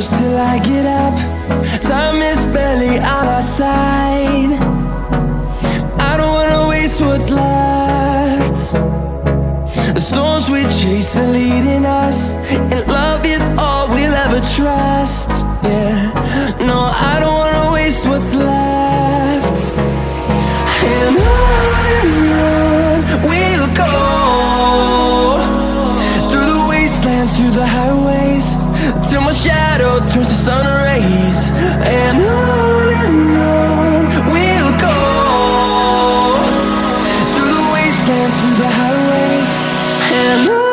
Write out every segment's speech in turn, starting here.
close till I get up. Time is barely on our side. I don't wanna waste what's left. The storms we chase are leading us, and love is all we'll ever trust. Yeah, no, I don't wanna waste what's left. And on we'll go, through the wastelands, through the highways, till my shadow turns to sun rays. And on we'll go, through the wastelands, through the highways, and on.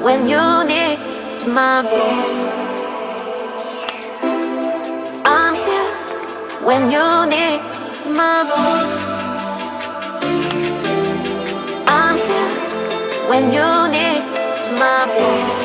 When you need my voice, I'm here. When you need my voice,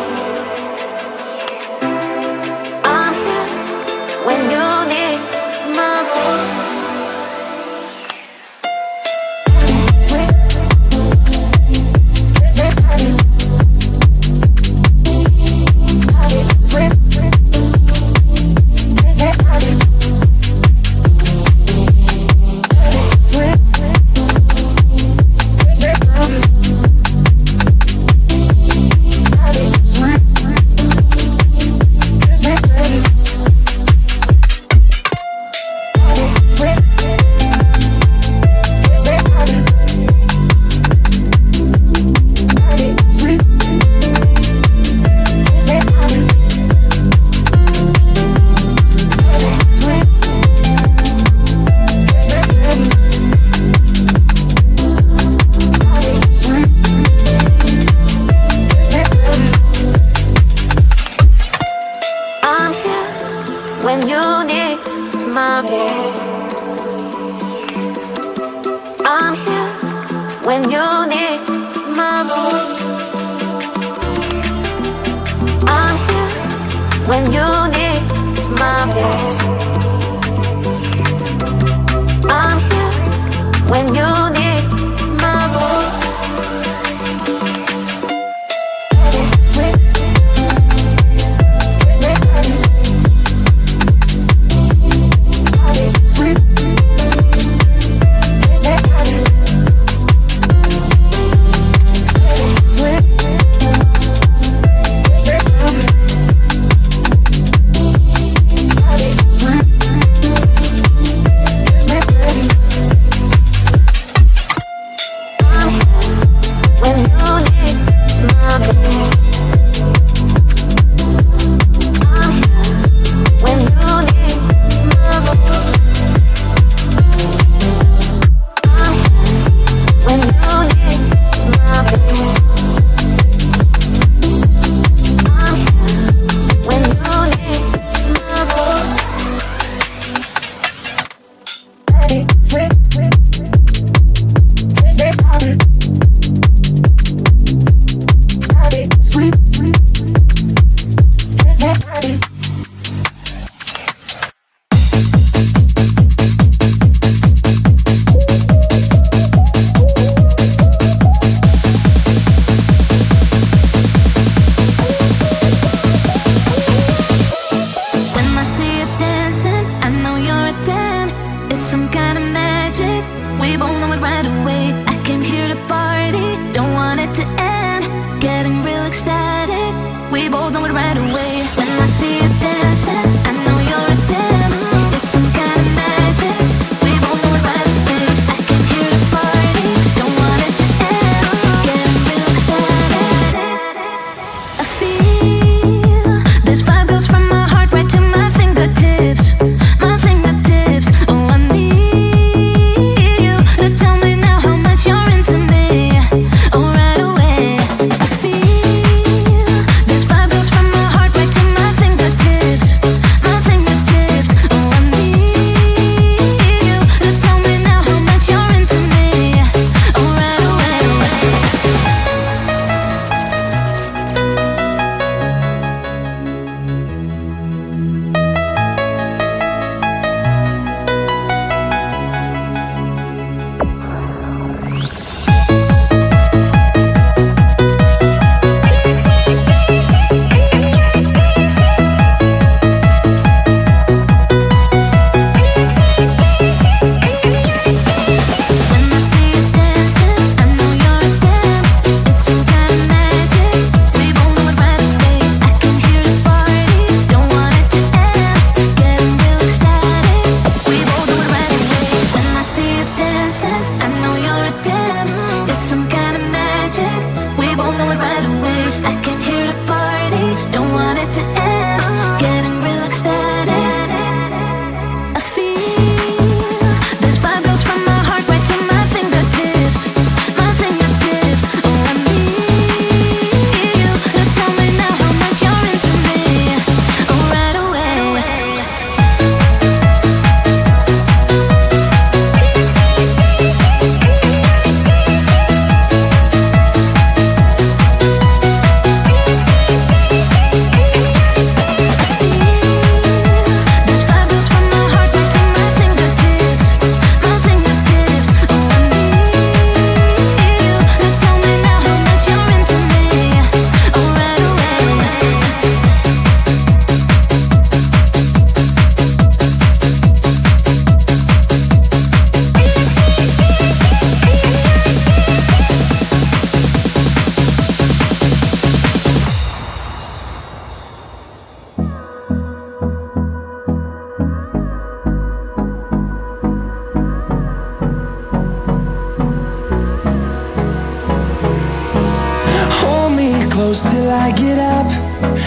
I get up,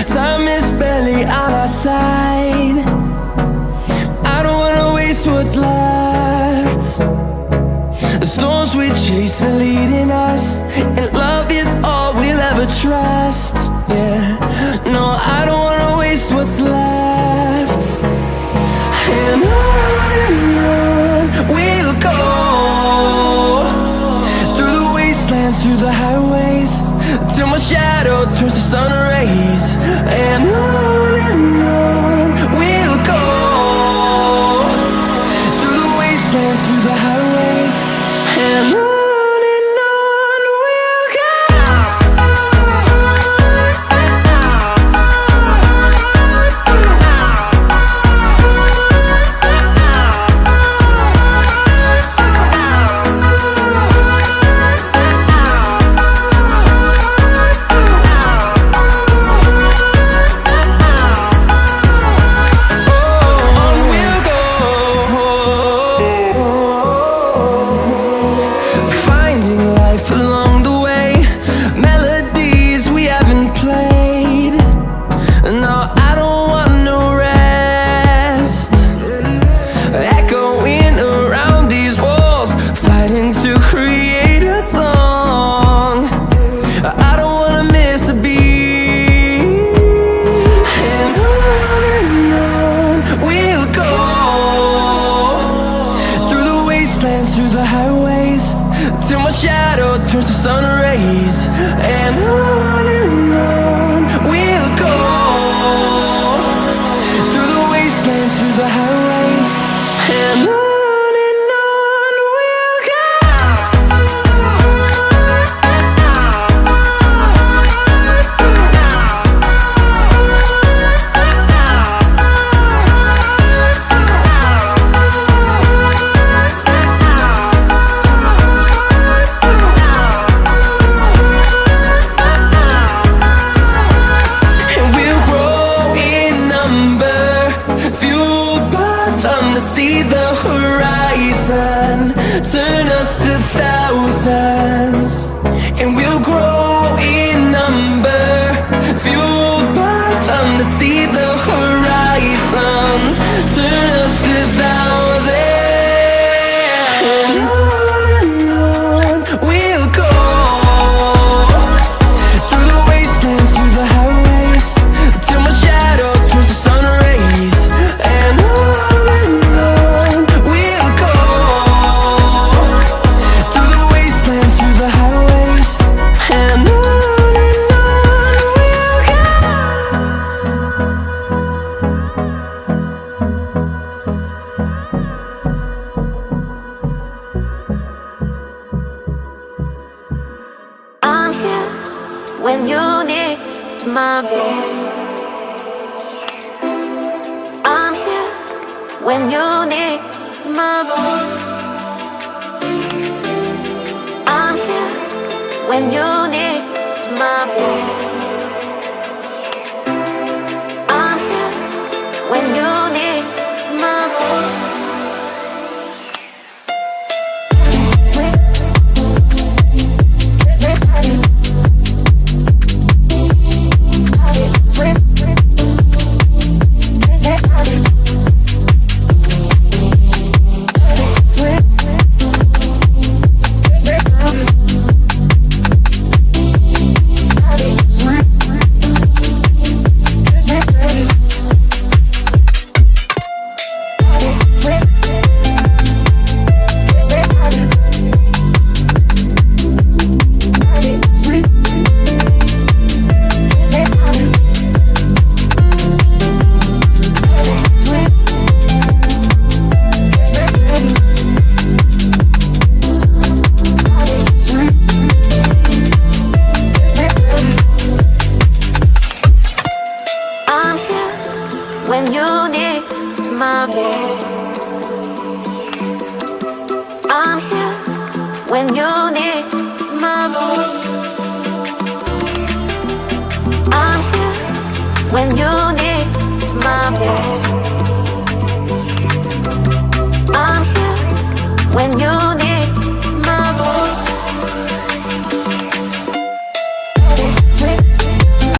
time is barely on our side. I don't wanna waste what's left. The storms we chase are leading us, and love is all we'll ever trust. Yeah, no, I don't wanna waste what's left. And on we'll go, through the wastelands, through the highways, till my shadow turns to sun rays. And on we'll go, through the wastelands, through the highways, and on we'll go. Through the highways, till my shadow turns to sun rays. And on we'll go, through the wastelands, through the highways, and on we'll go. See the horizon turn us to thousands, and we'll grow in number, fueled by them to see the horizon turn us to thousands. And on we'll go, through the wastelands, through the highways, till my shadow turns to sun rays. And when you need my voice, I'm here when you need my voice. I'm here when you need my voice. I'm here when you need my voice. When you need my voice, I'm here. When you need my voice, I'm here. When you